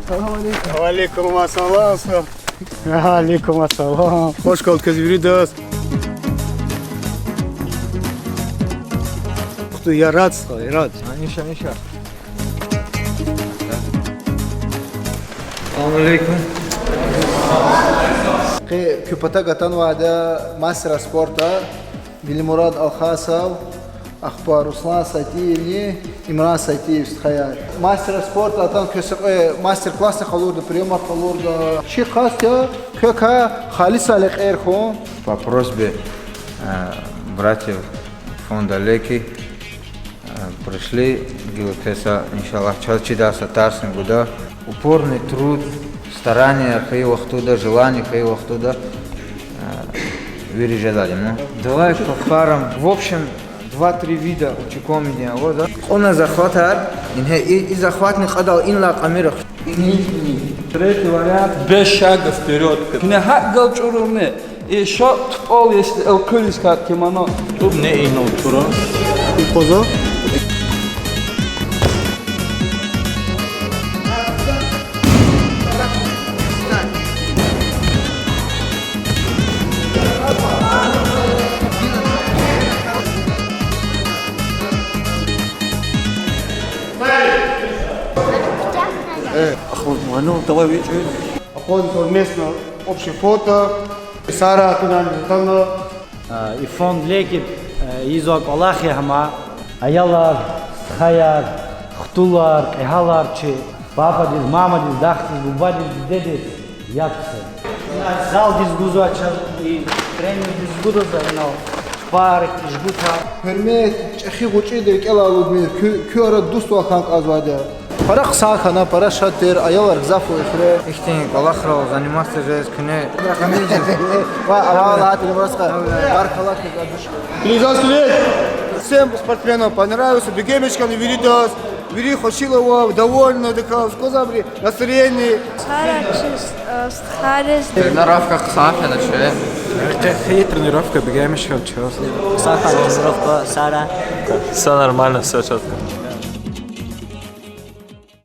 Алейкум ассалам. Алейкум ассалам. Hoş geldiniz Viridas. Я рад, рад. Аниша. Салам алейкум. كوباتا قطن وعدا ماستر سبورتا بالمراد الخاصة أخبار رسلان ساتيرني إمران ساتير خيال ماستر سبورت أتان كسق ماستر كلاس خلود بريمر خلود شيء خاص كا خالص على خيركم. По просьбе братьев фонда Леки пришли Гилкеса, иншаллах, чалчидаса тарсен гуда. Упорный труд, старание, хайвахтуда, желание, хайвахтуда вырежадали. Давай повторим. В общем, 2-3 вида учекомения. Он захватывает, и захватник отдал инла камерах. Третий вариант без шага вперед. Не хагал чурумне. И шот пол если элкулис как кимоно. Тут не инул тура. И поза. Ну, давай вечер. Охотно совместно общее фото. Сара Тунан. И фонд Леки изок Аллахи хама. Аялар, Хаяр, Хтулар, Эхаларчи, папа диз, мама диз, дахтиз, буба диз, дедиз, яксы. Зал диз гузача и тренер диз гудоза, спарик диз гута. Hürmet, çexi guçide kelalud mir küara dost vakan azvada. Para qsakana, para şatir, ayalar zafu ifre. Ихтин Аллахро заниматься же с кне. Ва авалат немножко баркалак задуш. Здравствуйте! Всем спортсменам понравился. Бегемечкам Виридас. Вири Хошилова, довольно, такая, сказали, настроение. Тренировка Сафина, че? Тренировка бегаемых час. Саха, тренировка, Сара. Все нормально, все четко.